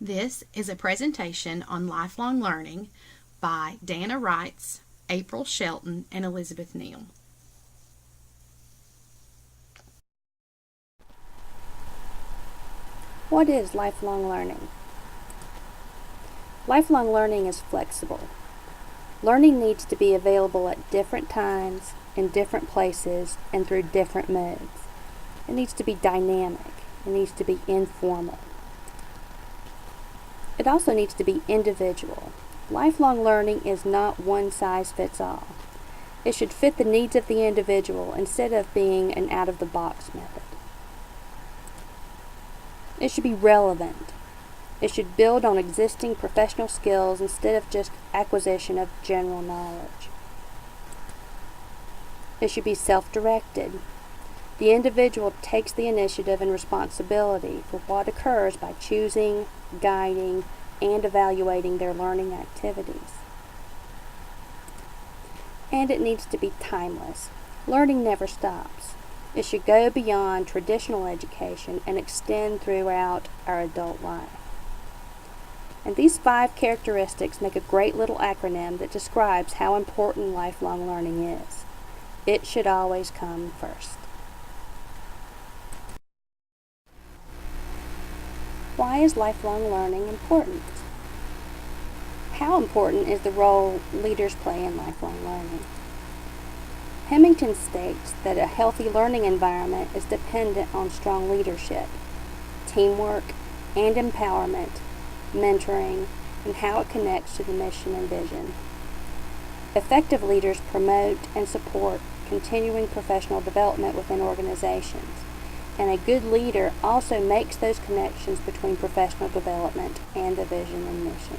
This is a presentation on lifelong learning by Dana Wrights, April Shelton, and Elizabeth Neill. What is lifelong learning? Lifelong learning is flexible. Learning needs to be available at different times, in different places, and through different modes. It needs to be dynamic. It needs to be informal. It also needs to be individual. Lifelong learning is not one size fits all. It should fit the needs of the individual instead of being an out-of-the-box method. It should be relevant. It should build on existing professional skills instead of just acquisition of general knowledge. It should be self-directed. The individual takes the initiative and responsibility for what occurs by choosing, guiding, and evaluating their learning activities. And it needs to be timeless. Learning never stops. It should go beyond traditional education and extend throughout our adult life. And these 5 characteristics make a great little acronym that describes how important lifelong learning is. It should always come first. Why is lifelong learning important? How important is the role leaders play in lifelong learning? Hemington states that a healthy learning environment is dependent on strong leadership, teamwork, and empowerment, mentoring, and how it connects to the mission and vision. Effective leaders promote and support continuing professional development within organizations, and a good leader also makes those connections between professional development and the vision and mission.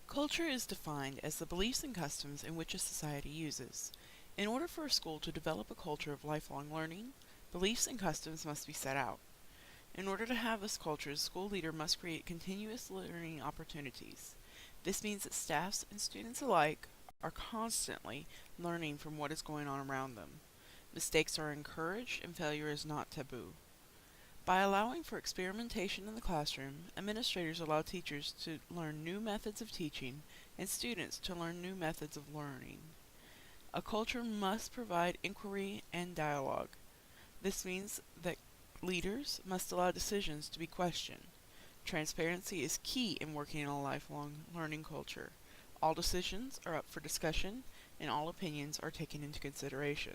Culture is defined as the beliefs and customs in which a society uses. In order for a school to develop a culture of lifelong learning, beliefs and customs must be set out. In order to have this culture, the school leader must create continuous learning opportunities. This means that staffs and students alike are constantly learning from what is going on around them. Mistakes are encouraged and failure is not taboo. By allowing for experimentation in the classroom, administrators allow teachers to learn new methods of teaching and students to learn new methods of learning. A culture must provide inquiry and dialogue. This means that leaders must allow decisions to be questioned. Transparency is key in working in a lifelong learning culture. All decisions are up for discussion and all opinions are taken into consideration.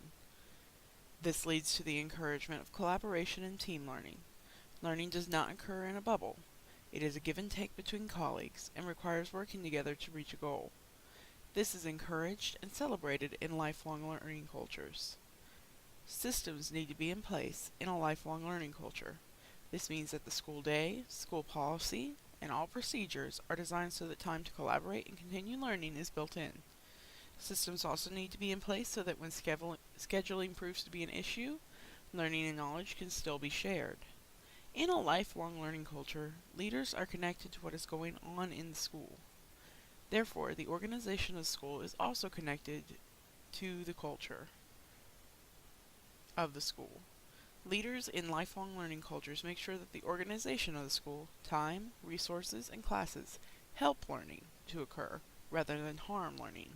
This leads to the encouragement of collaboration and team learning. Learning does not occur in a bubble. It is a give and take between colleagues and requires working together to reach a goal. This is encouraged and celebrated in lifelong learning cultures. Systems need to be in place in a lifelong learning culture. This means that the school day, school policy, and all procedures are designed so that time to collaborate and continue learning is built in. Systems also need to be in place so that when scheduling proves to be an issue, learning and knowledge can still be shared. In a lifelong learning culture, leaders are connected to what is going on in the school. Therefore, the organization of the school is also connected to the culture of the school. Leaders in lifelong learning cultures make sure that the organization of the school, time, resources, and classes help learning to occur rather than harm learning.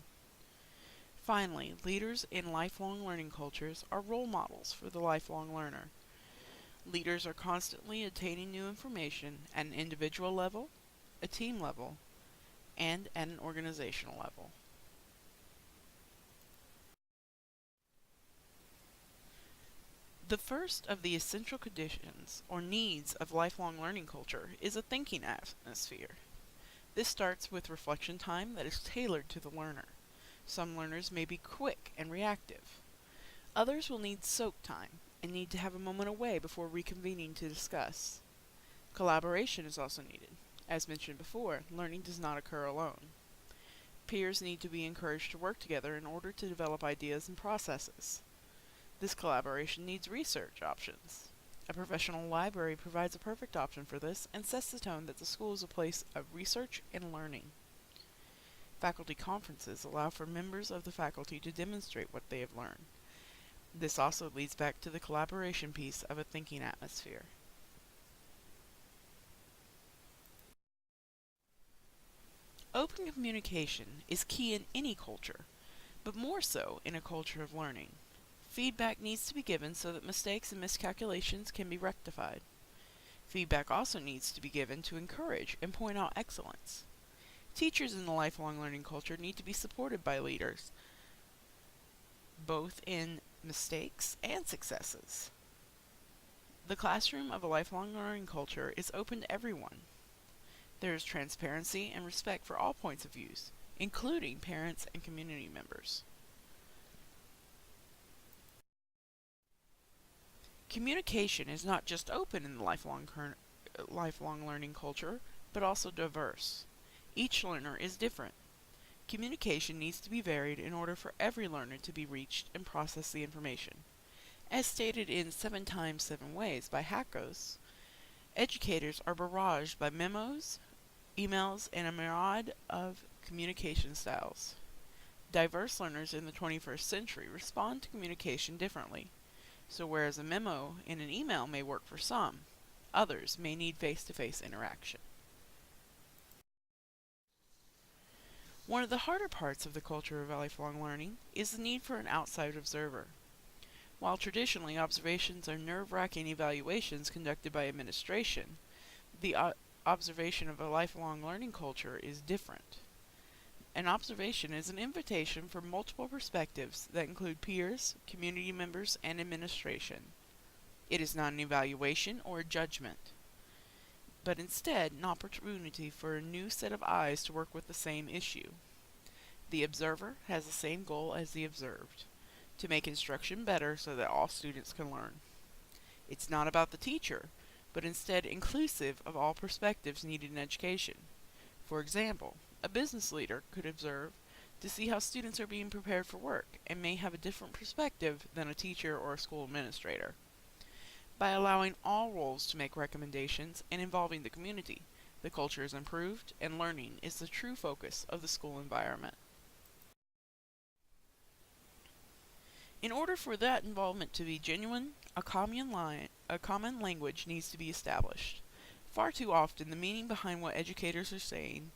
Finally, leaders in lifelong learning cultures are role models for the lifelong learner. Leaders are constantly attaining new information at an individual level, a team level, and at an organizational level. The first of the essential conditions or needs of lifelong learning culture is a thinking atmosphere. This starts with reflection time that is tailored to the learner. Some learners may be quick and reactive. Others will need soak time and need to have a moment away before reconvening to discuss. Collaboration is also needed. As mentioned before, learning does not occur alone. Peers need to be encouraged to work together in order to develop ideas and processes. This collaboration needs research options. A professional library provides a perfect option for this and sets the tone that the school is a place of research and learning. Faculty conferences allow for members of the faculty to demonstrate what they have learned. This also leads back to the collaboration piece of a thinking atmosphere. Open communication is key in any culture, but more so in a culture of learning. Feedback needs to be given so that mistakes and miscalculations can be rectified. Feedback also needs to be given to encourage and point out excellence. Teachers in the lifelong learning culture need to be supported by leaders, both in mistakes and successes. The classroom of a lifelong learning culture is open to everyone. There is transparency and respect for all points of view, including parents and community members. Communication is not just open in the lifelong learning culture, but also diverse. Each learner is different. Communication needs to be varied in order for every learner to be reached and process the information. As stated in 7 times 7 Ways by Hackos, educators are barraged by memos, emails, and a myriad of communication styles. Diverse learners in the 21st century respond to communication differently. So whereas a memo in an email may work for some, others may need face-to-face interaction. One of the harder parts of the culture of lifelong learning is the need for an outside observer. While traditionally observations are nerve-wracking evaluations conducted by administration, the observation of a lifelong learning culture is different. An observation is an invitation for multiple perspectives that include peers, community members, and administration. It is not an evaluation or a judgment, but instead an opportunity for a new set of eyes to work with the same issue. The observer has the same goal as the observed, to make instruction better so that all students can learn. It's not about the teacher, but instead inclusive of all perspectives needed in education. For example, a business leader could observe to see how students are being prepared for work and may have a different perspective than a teacher or a school administrator. By allowing all roles to make recommendations and involving the community, the culture is improved and learning is the true focus of the school environment. In order for that involvement to be genuine, a common language needs to be established. Far too often, the meaning behind what educators are saying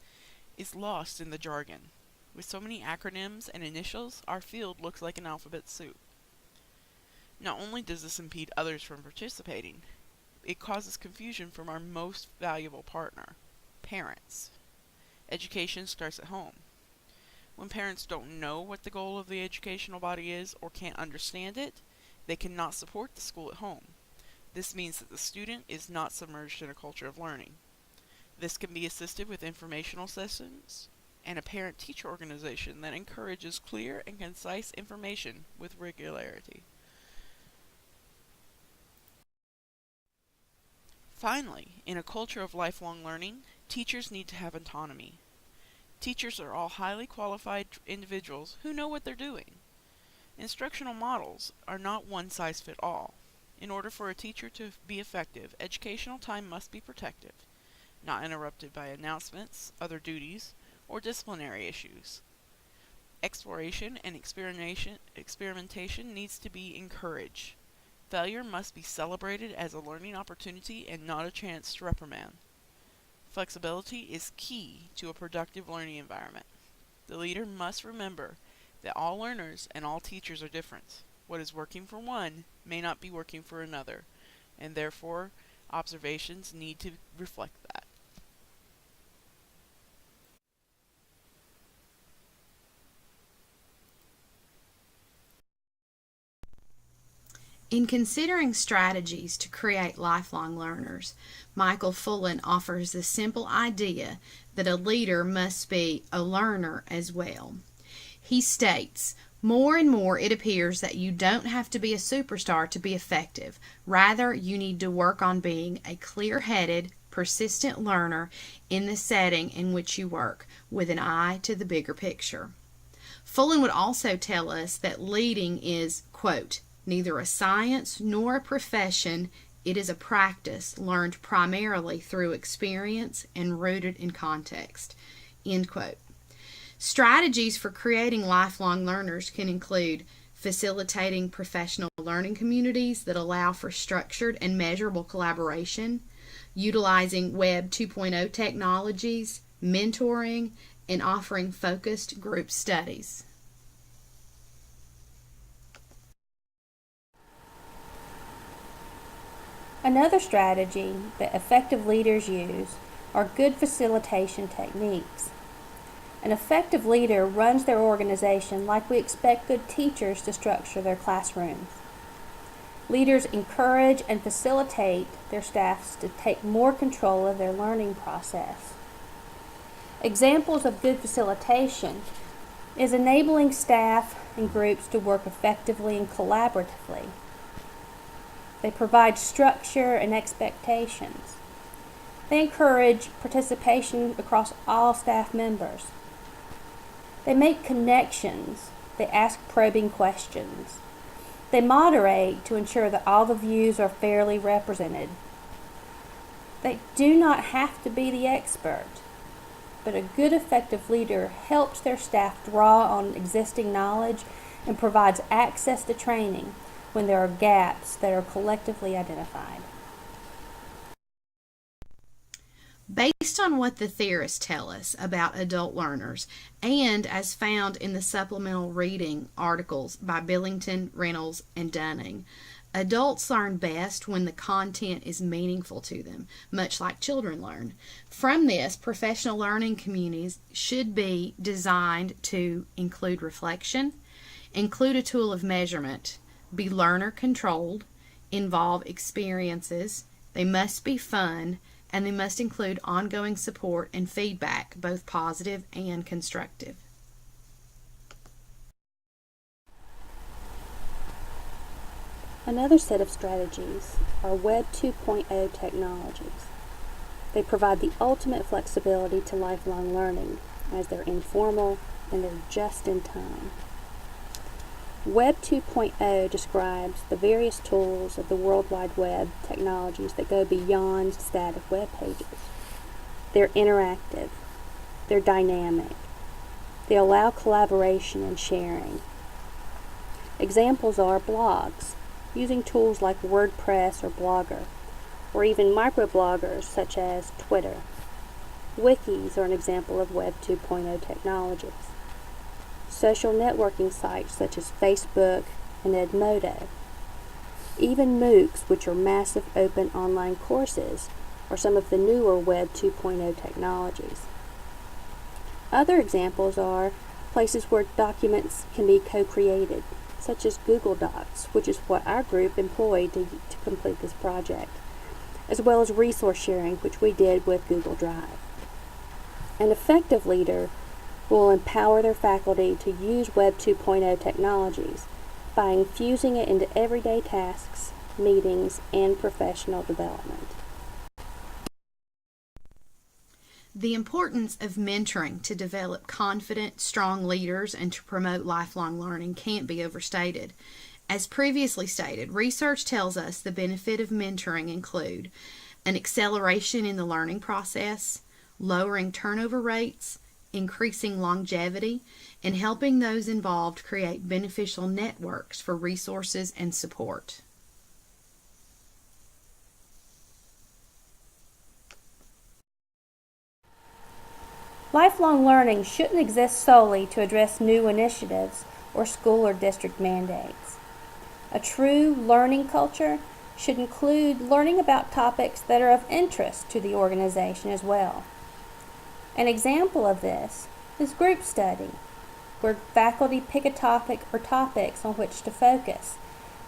is lost in the jargon. With so many acronyms and initials, our field looks like an alphabet soup. Not only does this impede others from participating, it causes confusion from our most valuable partner, parents. Education starts at home. When parents don't know what the goal of the educational body is or can't understand it, they cannot support the school at home. This means that the student is not submerged in a culture of learning. This can be assisted with informational sessions and a parent-teacher organization that encourages clear and concise information with regularity. Finally, in a culture of lifelong learning, teachers need to have autonomy. Teachers are all highly qualified individuals who know what they're doing. Instructional models are not one-size-fits-all. In order for a teacher to be effective, educational time must be protected, not interrupted by announcements, other duties, or disciplinary issues. Exploration and experimentation needs to be encouraged. Failure must be celebrated as a learning opportunity and not a chance to reprimand. Flexibility is key to a productive learning environment. The leader must remember that all learners and all teachers are different. What is working for one may not be working for another, and therefore observations need to reflect that. In considering strategies to create lifelong learners, Michael Fullen offers the simple idea that a leader must be a learner as well. He states, "More and more it appears that you don't have to be a superstar to be effective. Rather, you need to work on being a clear-headed, persistent learner in the setting in which you work, with an eye to the bigger picture." Fullen would also tell us that leading is, quote, "neither a science nor a profession. It is a practice learned primarily through experience and rooted in context." End quote. Strategies for creating lifelong learners can include facilitating professional learning communities that allow for structured and measurable collaboration, utilizing Web 2.0 technologies, mentoring, in offering focused group studies. Another strategy that effective leaders use are good facilitation techniques. An effective leader runs their organization like we expect good teachers to structure their classrooms. Leaders encourage and facilitate their staffs to take more control of their learning process. Examples of good facilitation is enabling staff and groups to work effectively and collaboratively. They provide structure and expectations. They encourage participation across all staff members. They make connections. They ask probing questions. They moderate to ensure that all the views are fairly represented. They do not have to be the expert, but a good effective leader helps their staff draw on existing knowledge and provides access to training when there are gaps that are collectively identified. Based on what the theorists tell us about adult learners, and as found in the supplemental reading articles by Billington, Reynolds, and Dunning, adults learn best when the content is meaningful to them, much like children learn. From this, professional learning communities should be designed to include reflection, include a tool of measurement, be learner controlled, involve experiences, they must be fun, and they must include ongoing support and feedback, both positive and constructive. Another set of strategies are Web 2.0 technologies. They provide the ultimate flexibility to lifelong learning, as they're informal and they're just in time. Web 2.0 describes the various tools of the World Wide Web technologies that go beyond static web pages. They're interactive. They're dynamic. They allow collaboration and sharing. Examples are blogs, using tools like WordPress or Blogger, or even microbloggers such as Twitter. Wikis are an example of Web 2.0 technologies. Social networking sites such as Facebook and Edmodo. Even MOOCs, which are massive open online courses, are some of the newer Web 2.0 technologies. Other examples are places where documents can be co-created, such as Google Docs, which is what our group employed to complete this project, as well as resource sharing, which we did with Google Drive. An effective leader will empower their faculty to use Web 2.0 technologies by infusing it into everyday tasks, meetings, and professional development. The importance of mentoring to develop confident, strong leaders and to promote lifelong learning can't be overstated. As previously stated, research tells us the benefit of mentoring include an acceleration in the learning process, lowering turnover rates, increasing longevity, and helping those involved create beneficial networks for resources and support. Lifelong learning shouldn't exist solely to address new initiatives or school or district mandates. A true learning culture should include learning about topics that are of interest to the organization as well. An example of this is group study, where faculty pick a topic or topics on which to focus.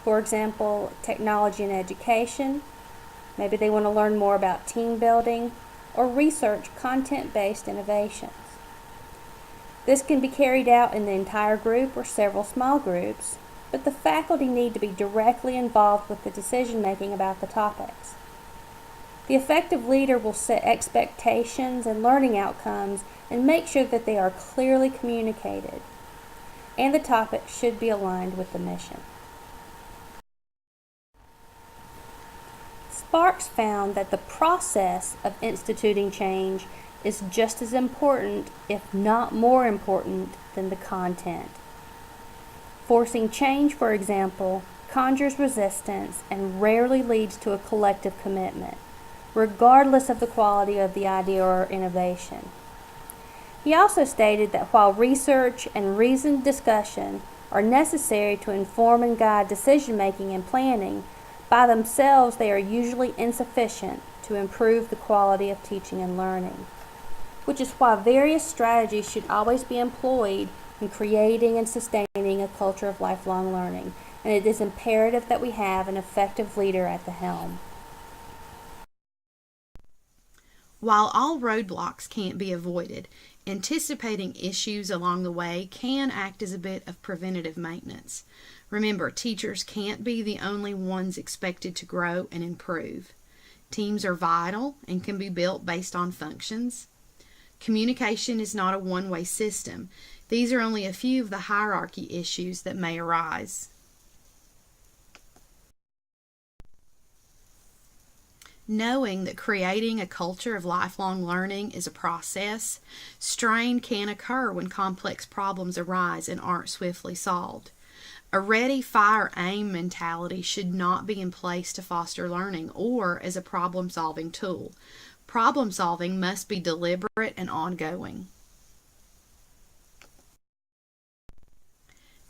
For example, technology and education. Maybe they want to learn more about team building or research content-based innovations. This can be carried out in the entire group or several small groups, but the faculty need to be directly involved with the decision-making about the topics. The effective leader will set expectations and learning outcomes and make sure that they are clearly communicated, and the topic should be aligned with the mission. Sparks found that the process of instituting change is just as important, if not more important, than the content. Forcing change, for example, conjures resistance and rarely leads to a collective commitment, regardless of the quality of the idea or innovation. He also stated that while research and reasoned discussion are necessary to inform and guide decision making and planning, by themselves they are usually insufficient to improve the quality of teaching and learning, which is why various strategies should always be employed in creating and sustaining a culture of lifelong learning, and it is imperative that we have an effective leader at the helm. While all roadblocks can't be avoided, anticipating issues along the way can act as a bit of preventative maintenance. Remember, teachers can't be the only ones expected to grow and improve. Teams are vital and can be built based on functions. Communication is not a one-way system. These are only a few of the hierarchy issues that may arise. Knowing that creating a culture of lifelong learning is a process, strain can occur when complex problems arise and aren't swiftly solved. A ready, fire, aim mentality should not be in place to foster learning or as a problem-solving tool. Problem solving must be deliberate and ongoing.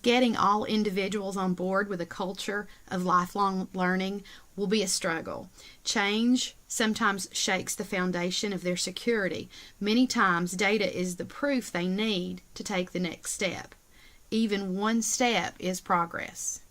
Getting all individuals on board with a culture of lifelong learning will be a struggle. Change sometimes shakes the foundation of their security. Many times, data is the proof they need to take the next step. Even one step is progress.